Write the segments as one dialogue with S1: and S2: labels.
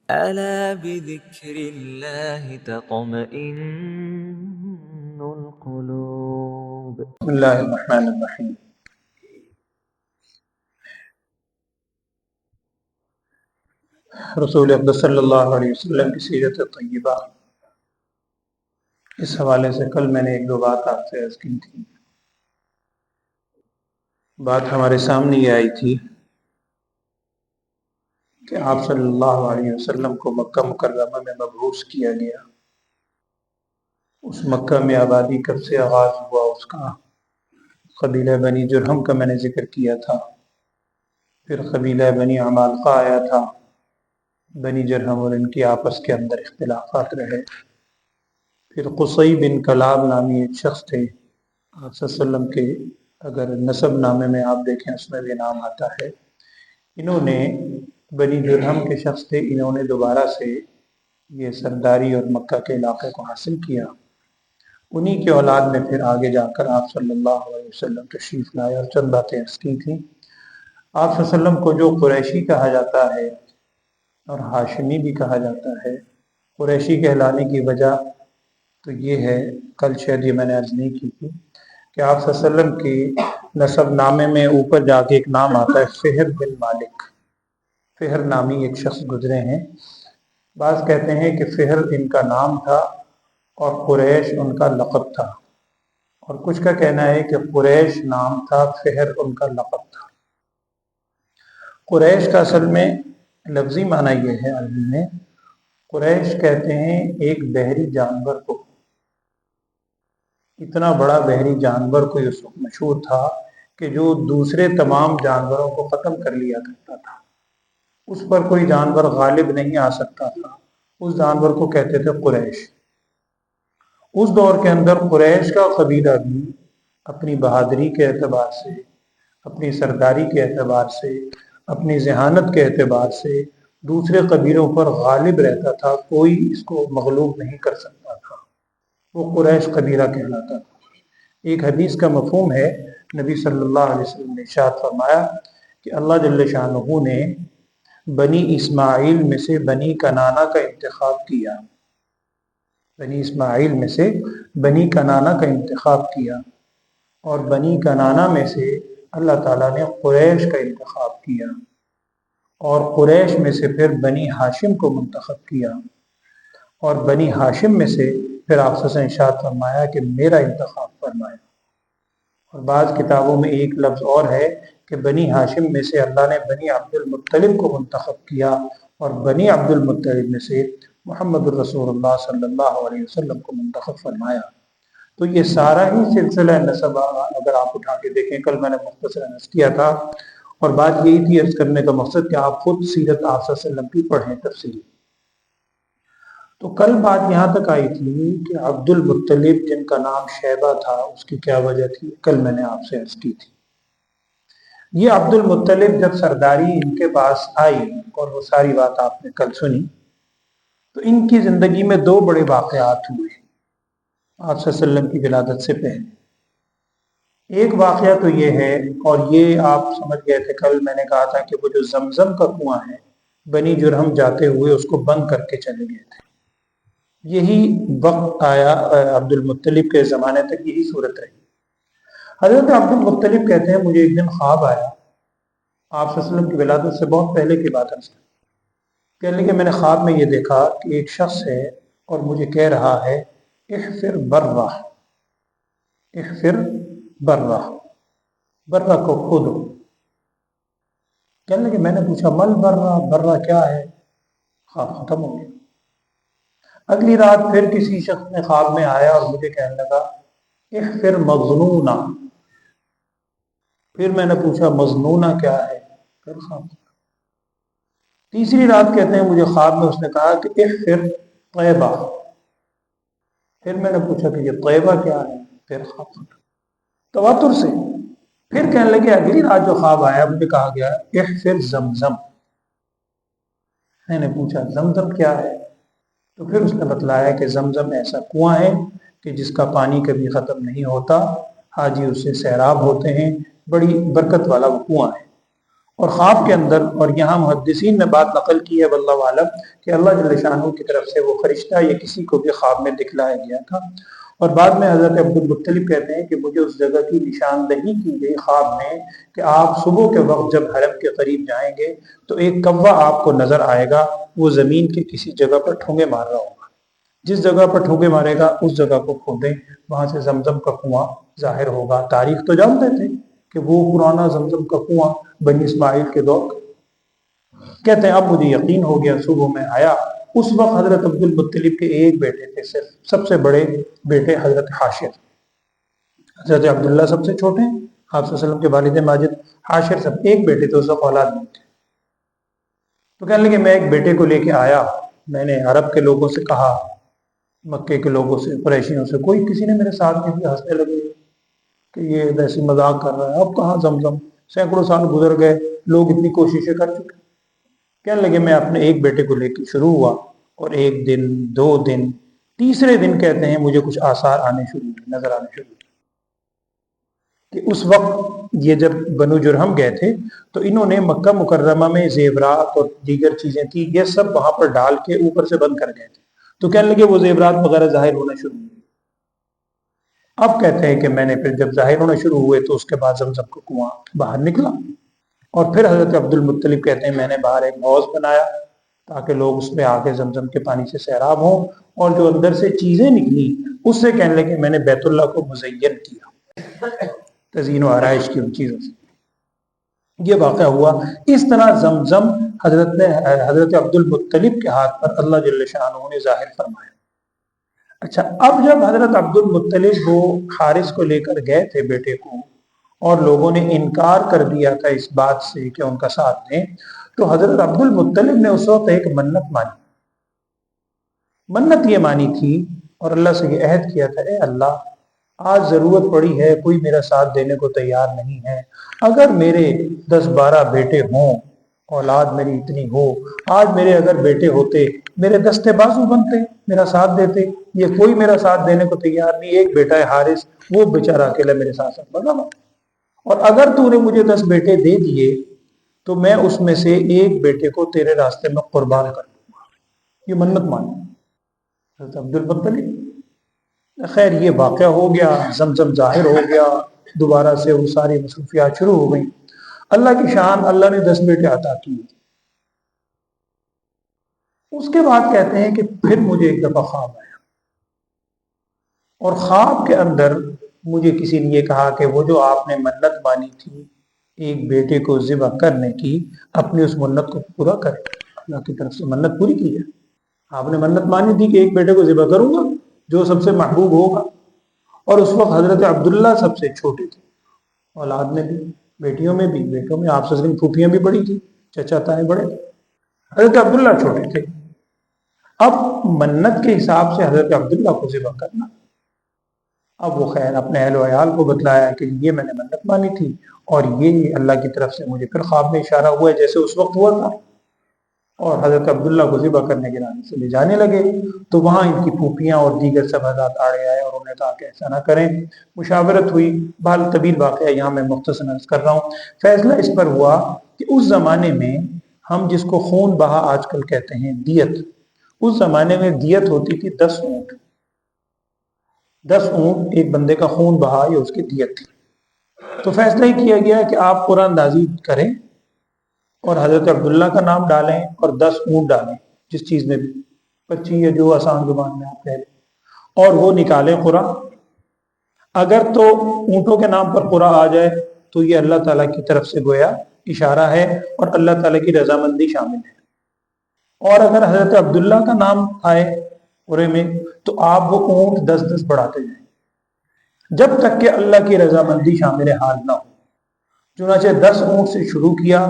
S1: ألا بذكر الله تطمئن القلوب.
S2: بسم اللہ الرحمن الرحیم۔ رسول اقدس صلی اللہ علیہ وسلم کی سیرت طیبہ، اس حوالے سے کل میں نے ایک دو بات آپ سے عرض کی تھی۔ بات ہمارے سامنے یہ آئی تھی کہ آپ صلی اللہ علیہ وسلم کو مکہ مکرمہ میں مبعوث کیا گیا۔ اس مکہ میں آبادی کب سے آغاز ہوا، اس کا قبیلہ بنی جرہم کا میں نے ذکر کیا تھا، پھر قبیلہ بنی عمالقہ آیا تھا، بنی جرہم اور ان کی آپس کے اندر اختلافات رہے، پھر قصی بن کلاب نامی ایک شخص تھے، آپ صلی اللہ علیہ وسلم کے اگر نسب نامے میں آپ دیکھیں اس میں بھی نام آتا ہے۔ انہوں نے بنی جرہم کے شخص تھے، انہوں نے دوبارہ سے یہ سرداری اور مکہ کے علاقے کو حاصل کیا۔ انہی کے اولاد میں پھر آگے جا کر آپ صلی اللہ علیہ وسلم تشریف لائے اور چند باتیں عرض کی تھیں۔ آپ صلی اللہ علیہ وسلم کو جو قریشی کہا جاتا ہے اور ہاشمی بھی کہا جاتا ہے، قریشی کہلانے کی وجہ تو یہ ہے، کل شاید یہ میں نے عرض نہیں کی تھی کہ آپ صلی اللہ علیہ وسلم کی نسب نامے میں اوپر جا کے ایک نام آتا ہے فہر بن مالک۔ فہر نامی ایک شخص گزرے ہیں۔ بعض کہتے ہیں کہ فہر ان کا نام تھا اور قریش ان کا لقب تھا، اور کچھ کا کہنا ہے کہ قریش نام تھا، فہر ان کا لقب تھا۔ قریش کا اصل میں لفظی معنی یہ ہے عربی میں، قریش کہتے ہیں ایک بحری جانور کو، اتنا بڑا بحری جانور کوئی اس وقت مشہور تھا کہ جو دوسرے تمام جانوروں کو ختم کر لیا کرتا تھا، اس پر کوئی جانور غالب نہیں آ سکتا تھا، اس جانور کو کہتے تھے قریش۔ اس دور کے اندر قریش کا قبیلہ بھی اپنی بہادری کے اعتبار سے، اپنی سرداری کے اعتبار سے، اپنی ذہانت کے اعتبار سے دوسرے قبیلوں پر غالب رہتا تھا، کوئی اس کو مغلوب نہیں کر سکتا تھا، وہ قریش قبیلہ کہلاتا تھا۔ ایک حدیث کا مفہوم ہے، نبی صلی اللہ علیہ وسلم نے ارشاد فرمایا کہ اللہ جل شانہ نے بنی اسماعیل میں سے بنی کنانہ کا انتخاب کیا، بنی اسماعیل میں سے بنی کنانہ کا انتخاب کیا، اور بنی کنانہ میں سے اللہ تعالیٰ نے قریش کا انتخاب کیا، اور قریش میں سے پھر بنی ہاشم کو منتخب کیا، اور بنی ہاشم میں سے پھر آپ سے ارشاد فرمایا کہ میرا انتخاب فرمایا۔ اور بعض کتابوں میں ایک لفظ اور ہے کہ بنی ہاشم میں سے اللہ نے بنی عبد المطلب کو منتخب کیا، اور بنی عبد المطلب میں سے محمد الرسول اللہ صلی اللہ علیہ وسلم کو منتخب فرمایا۔ تو یہ سارا ہی سلسلہ نسب اگر آپ اٹھا کے دیکھیں، کل میں نے مختصر عرض کیا تھا، اور بات یہی تھی عرض کرنے کا مقصد کہ آپ خود سیرت آپ صلی اللہ علیہ وسلم کی پڑھیں تفصیل۔ تو کل بات یہاں تک آئی تھی کہ عبد المطلب جن کا نام شیبہ تھا، اس کی کیا وجہ تھی، کل میں نے آپ سے عرض کی تھی۔ یہ عبد المطلب جب سرداری ان کے پاس آئی اور وہ ساری بات آپ نے کل سنی، تو ان کی زندگی میں دو بڑے واقعات ہوئے آپ صلی اللہ علیہ وسلم کی ولادت سے پہلے۔ ایک واقعہ تو یہ ہے، اور یہ آپ سمجھ گئے تھے کل میں نے کہا تھا کہ وہ جو زمزم کا کنواں ہے، بنی جرہم جاتے ہوئے اس کو بند کر کے چلے گئے تھے۔ یہی وقت آیا عبد المطلب کے زمانے تک یہی صورت رہی۔ حضرت عبد المطلب کہتے ہیں مجھے ایک دن خواب آیا، آپ صلی اللہ علیہ وسلم کی ولادت سے بہت پہلے کی بات ہے، کہنے لگے میں نے خواب میں یہ دیکھا کہ ایک شخص ہے اور مجھے کہہ رہا ہے احفر برہ، احفر برہ، برہ کو کھودو۔ کہنے لگے میں نے پوچھا مل برہ، برہ کیا ہے؟ خواب ختم ہو گیا۔ اگلی رات پھر کسی شخص نے خواب میں آیا اور مجھے کہنے لگا احفر مظنونہ، پھر میں نے پوچھا مظنونہ کیا ہے؟ پھر خواب۔ تیسری رات کہتے ہیں مجھے خواب میں اس نے کہا کہ احفر طیبہ، پھر میں نے پوچھا کہ یہ طیبہ کیا ہے؟ پھر خواب تواتر سے۔ پھر کہنے لگے اگلی رات جو خواب آیا مجھے کہا گیا احفر زمزم، میں نے پوچھا زمزم کیا ہے؟ تو پھر اس نے بتلایا کہ زمزم ایسا کنواں ہے کہ جس کا پانی کبھی ختم نہیں ہوتا، حاجی اس سے سیراب ہوتے ہیں، بڑی برکت والا وہ کنواں ہے۔ اور خواب کے اندر، اور یہاں محدثین نے بات نقل کی ہے واللہ عالم کہ اللہ جل شانہ کی طرف سے وہ فرشتہ یا کسی کو بھی خواب میں دکھلایا گیا تھا، اور بعد میں حضرت عبد المطلب کہتے ہیں کہ مجھے اس جگہ کی نشاندہی کی گئی خواب میں کہ آپ صبح کے وقت جب حرم کے قریب جائیں گے تو ایک کوا آپ کو نظر آئے گا، وہ زمین کے کسی جگہ پر ٹھونگے مار رہا ہوگا، جس جگہ پر ٹھونگے مارے گا اس جگہ کو کھودیں، وہاں سے زمزم کا کنواں ظاہر ہوگا۔ تاریخ تو جانتے تھے کہ وہ پرانا زمزم کا کنواں بنی اسماعیل کے دور کا۔ کہتے ہیں اب مجھے یقین ہو گیا، صبح میں آیا، اس وقت حضرت عبد المطلب کے ایک بیٹے تھے صرف، سب سے بڑے بیٹے حضرت حاشر، حضرت عبداللہ سب سے چھوٹے ہیں، آپ صلی اللہ علیہ وسلم کے والد ماجد، حاشر سب ایک بیٹے تھے، اس وقت اولاد نہیں تھے۔ تو کہنے لگے میں ایک بیٹے کو لے کے آیا، میں نے عرب کے لوگوں سے کہا، مکے کے لوگوں سے، قریشیوں سے، کوئی کسی نے میرے ساتھ نہیں دیا، ہنسنے لگے کہ یہ ایسی مذاق کر رہا ہے، اب کہاں زمزم، سینکڑوں سال گزر گئے، لوگ اتنی کوششیں کر چکے۔ کہنے لگے میں اپنے ایک بیٹے کو لے کے شروع ہوا، اور ایک دن، دو دن، تیسرے دن کہتے ہیں مجھے کچھ آثار آنے شروع ہوئے، نظر آنے شروع ہوئے کہ اس وقت یہ جب بنو جرہم گئے تھے تو انہوں نے مکہ مکرمہ میں زیورات اور دیگر چیزیں تھی، یہ سب وہاں پر ڈال کے اوپر سے بند کر گئے تھے، تو کہنے لگے وہ زیورات وغیرہ ظاہر ہونا شروع ہوئے۔ اب کہتے ہیں کہ میں نے پھر جب ظاہر ہونا شروع ہوئے تو اس کے بعد زمزم کا کنواں باہر نکلا، اور پھر حضرت عبد المطلب کہتے ہیں میں نے باہر ایک حوض بنایا تاکہ لوگ اس میں آ کے زمزم کے پانی سے سیراب ہوں، اور جو اندر سے چیزیں نکلی اس سے کہنے لگے میں نے بیت اللہ کو مزین کیا، تزئین و آرائش کی ان چیزوں سے۔ یہ واقعہ ہوا۔ اس طرح زمزم حضرت عبد المطلب کے ہاتھ پر اللہ جل شانہ نے ظاہر فرمایا۔ اچھا، اب جب حضرت عبد المطلب وہ حارث کو لے کر گئے تھے بیٹے کو، اور لوگوں نے انکار کر دیا تھا اس بات سے کہ ان کا ساتھ دیں، تو حضرت عبد المطلب نے اس وقت ایک منت مانی۔ منت یہ مانی تھی اور اللہ سے یہ عہد کیا تھا، اے اللہ آج ضرورت پڑی ہے، کوئی میرا ساتھ دینے کو تیار نہیں ہے، اگر میرے 10-12 بیٹے ہوں، اولاد میری اتنی ہو، آج میرے اگر بیٹے ہوتے میرے دستے بازو بنتے، میرا ساتھ دیتے، یہ کوئی میرا ساتھ دینے کو تیار نہیں، ایک بیٹا ہے حارث، وہ بیچارہ اکیلا میرے ساتھ بنا ہوا، اور اگر تو نے مجھے 10 بیٹے دے دیے تو میں اس میں سے ایک بیٹے کو تیرے راستے میں قربان کر دوں گا۔ یہ منت مانی حضرت عبد المطلب۔ خیر یہ واقعہ ہو گیا، زمزم ظاہر ہو گیا، دوبارہ سے وہ ساری مصروفیات شروع ہو گئیں۔ اللہ کی شان، اللہ نے 10 بیٹے عطا کیے۔ اس کے بعد کہتے ہیں کہ پھر مجھے ایک دفعہ خواب آیا، اور خواب کے اندر مجھے کسی نے یہ کہا کہ وہ جو آپ نے منت مانی تھی ایک بیٹے کو ذبح کرنے کی، اپنی اس منت کو پورا کرے، اللہ کی طرف سے منت پوری کی ہے۔ آپ نے منت مانی تھی کہ ایک بیٹے کو ذبح کروں گا جو سب سے محبوب ہوگا، اور اس وقت حضرت عبداللہ سب سے چھوٹے تھے، اولاد میں بھی، بیٹیوں میں بھی، بیٹوں میں آپ سے پھوپھیاں بھی بڑی تھی، چچا تائیں بڑے تھے، حضرت عبداللہ چھوٹے تھے۔ اب منت کے حساب سے حضرت عبداللہ کو ذبح کرنا، اب وہ خیر اپنے اہل و عیال کو بتلایا کہ یہ میں نے منت مانی تھی، اور یہ اللہ کی طرف سے مجھے پھر خواب میں اشارہ ہوا ہے جیسے اس وقت ہوا تھا، اور حضرت عبداللہ کو ذبح کرنے کے نام سے لے جانے لگے۔ تو وہاں ان کی پھوپھیاں اور دیگر سب حضرات آڑے آئے اور انہوں نے کہا کہ ایسا نہ کریں، مشاورت ہوئی، بہرحال طویل واقعہ یہاں میں مختصر عرض کر رہا ہوں۔ فیصلہ اس پر ہوا کہ اس زمانے میں ہم جس کو خون بہا آج کل کہتے ہیں دیت، اس زمانے میں دیت ہوتی تھی 10 اونٹ، 10 اونٹ ایک بندے کا خون بہا یہ اس کی دیت تھی۔ تو فیصلہ ہی کیا گیا کہ آپ قرآن اندازی کریں اور حضرت عبداللہ کا نام ڈالیں اور 10 اونٹ ڈالیں، جس چیز میں بھی 25 یا جو آسان زبان میں آپ کہہ لیں، اور وہ نکالیں قرآن۔ اگر تو اونٹوں کے نام پر قرآن آ جائے تو یہ اللہ تعالیٰ کی طرف سے گویا اشارہ ہے اور اللہ تعالیٰ کی رضامندی شامل ہے، اور اگر حضرت عبداللہ کا نام آئے قرآن میں تو آپ وہ اونٹ 10-10 بڑھاتے جائیں جب تک کہ اللہ کی رضامندی شامل حال نہ ہو۔ چنانچہ 10 اونٹ سے شروع کیا،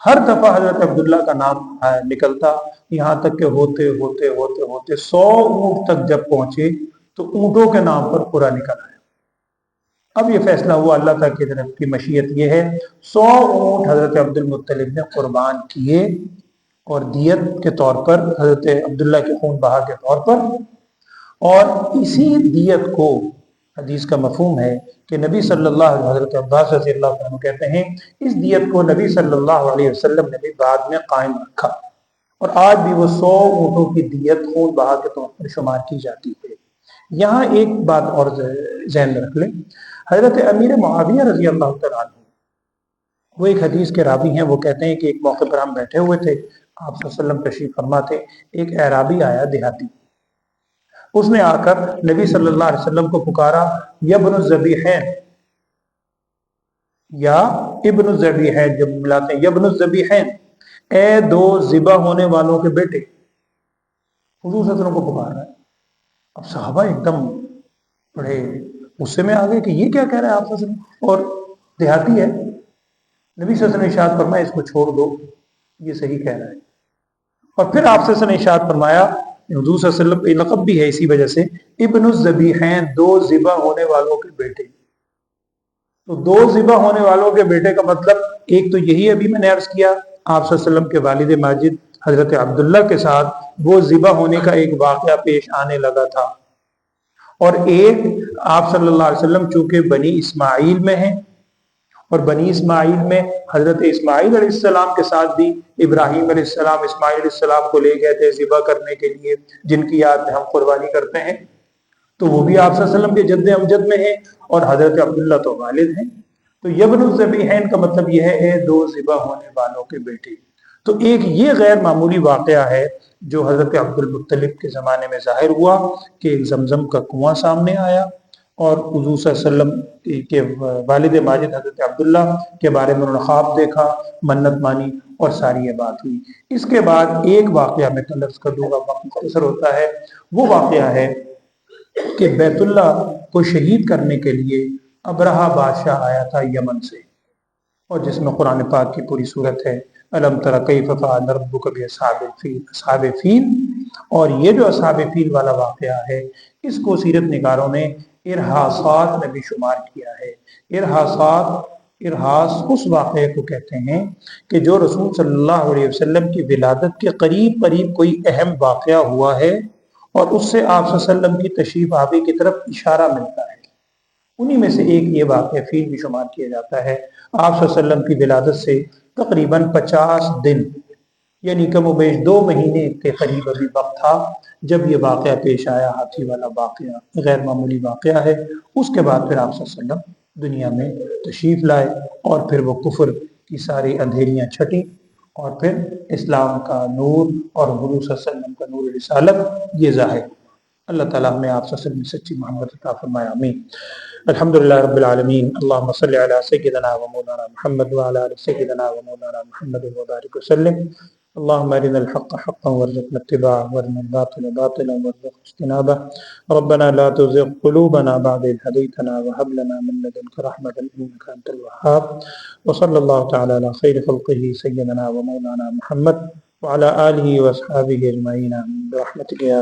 S2: ہر دفعہ حضرت عبداللہ کا نام نکلتا، یہاں تک کہ ہوتے ہوتے ہوتے ہوتے 100 اونٹ تک جب پہنچے تو اونٹوں کے نام پر پورا نکل آیا۔ اب یہ فیصلہ ہوا اللہ تعالیٰ کی طرف کی مشیت یہ ہے، 100 اونٹ حضرت عبد المطلب نے قربان کیے، اور دیت کے طور پر حضرت عبداللہ کے خون بہا کے طور پر، اور اسی دیت کو حدیث کا مفہوم ہے کہ نبی صلی اللہ علیہ وسلم، حضرت عباس رضی اللہ عنہ کہتے ہیں اس دیت کو نبی صلی اللہ علیہ وسلم نے بھی بعد میں قائم رکھا، اور آج بھی وہ 100 اونٹوں کی دیت خون بہا کے طور پر شمار کی جاتی ہے۔ یہاں ایک بات اور ذہن میں رکھ لیں، حضرت امیر معاویہ رضی اللہ تعالیٰ عنہ وہ ایک حدیث کے راوی ہیں، وہ کہتے ہیں کہ ایک موقع پر ہم بیٹھے ہوئے تھے، آپ صلی اللہ علیہ وسلم تشریف فرما تھے، ایک اعرابی آیا دیہاتی، اس نے آ کر نبی صلی اللہ علیہ وسلم کو پکارا، یبن الذبیحین، یا ابن الذبیحین، جب ملاتے ہیں یبن الذبیحین، اے دو ذبح ہونے والوں کے بیٹے، حضور صلی اللہ علیہ وسلم کو پکار رہا ہے۔ اب صحابہ ایک دم بڑے غصے میں آ گئے کہ یہ کیا کہہ رہا ہے آپ صلی اللہ علیہ وسلم، اور دیہاتی ہے۔ نبی صلی اللہ علیہ وسلم نے ارشاد فرمایا اس کو چھوڑ دو، یہ صحیح کہہ رہا ہے۔ اور پھر آپ صلی اللہ علیہ وسلم نے ارشاد فرمایا، حضور صلی اللہ علیہ وسلم لقب بھی ہے اسی وجہ سے، ابن الذبیحین، دو ذبح ہونے والوں کے بیٹے۔ تو دو ذبح ہونے والوں کے بیٹے کا مطلب ایک تو یہی ابھی میں نے عرض کیا، آپ صلی اللہ علیہ وسلم کے والد ماجد حضرت عبداللہ کے ساتھ وہ ذبح ہونے کا ایک واقعہ پیش آنے لگا تھا، اور ایک آپ صلی اللہ علیہ وسلم چونکہ بنی اسماعیل میں ہیں، اور بنی اسماعیل میں حضرت اسماعیل علیہ السلام کے ساتھ بھی ابراہیم علیہ السلام اسماعیل علیہ السلام کو لے گئے تھے ذبح کرنے کے لیے، جن کی یاد میں ہم قربانی کرتے ہیں، تو وہ بھی آپ صلی اللہ علیہ وسلم کے جد امجد میں ہیں، اور حضرت عبداللہ تو والد ہیں۔ تو یبن الذبیحین کا مطلب یہ ہے اے دو ذبح ہونے والوں کے بیٹے۔ تو ایک یہ غیر معمولی واقعہ ہے جو حضرت عبد المطلب کے زمانے میں ظاہر ہوا کہ ایک زمزم کا کنواں سامنے آیا، اور حضور صلی اللہ علیہ وسلم کے والد ماجد حضرت عبداللہ کے بارے میں انہوں نے خواب دیکھا، منت مانی، اور ساری یہ بات ہوئی۔ اس کے بعد ایک واقعہ میں تلفظ کر دوں گا، وقت مختصر ہوتا ہے، وہ واقعہ ہے کہ بیت اللہ کو شہید کرنے کے لیے ابرہہ بادشاہ آیا تھا یمن سے، اور جس میں قرآن پاک کی پوری صورت ہے، الم تر کیف فعل ربک باصحاب الفیل، اصحاب فیل۔ اور یہ جو اصحاب فیل والا واقعہ ہے، اس کو سیرت نگاروں نے ارہاسات میں بھی شمار کیا ہے۔ ارہاس اس واقعے کو کہتے ہیں کہ جو رسول صلی اللہ علیہ وسلم کی ولادت کے قریب قریب کوئی اہم واقعہ ہوا ہے، اور اس سے آپ صلی اللہ علیہ وسلم کی تشریف آوری کی طرف اشارہ ملتا ہے۔ انہی میں سے ایک یہ واقعہ فیل بھی شمار کیا جاتا ہے۔ آپ صلی اللہ علیہ وسلم کی ولادت سے تقریباً 50 دن، یعنی کم و بیش 2 مہینے کے قریب ابھی وقت تھا جب یہ واقعہ پیش آیا، ہاتھی والا واقعہ، غیر معمولی واقعہ ہے۔ اس کے بعد پھر آپ صلی اللہ علیہ وسلم دنیا میں تشریف لائے، اور پھر وہ کفر کی ساری اندھیریاں چھٹیں، اور پھر اسلام کا نور اور حضور صلی اللہ علیہ وسلم کا نور رسالت یہ ظاہر۔ اللہ تعالیٰ ہمیں آپ صلی اللہ علیہ وسلم کی سچی محبت عطا فرمائے، آمین۔ الحمدللہ رب العالمین، اللہم صلی علی سیدنا و مولانا محمد وعلی آل سیدنا و مولانا محمد وبارک وسلم۔ اللہم ارنا الحق حقا وارزقنا اتباعه، وارنا الباطل باطلا وارزقنا اجتنابه، ربنا لا تزغ قلوبنا بعد إذ هديتنا وهب لنا من لدنك رحمة إنك أنت الوهاب، وصلى الله تعالى على خير خلقه سيدنا ومولانا محمد وعلى آله وأصحابه أجمعين برحمتك يا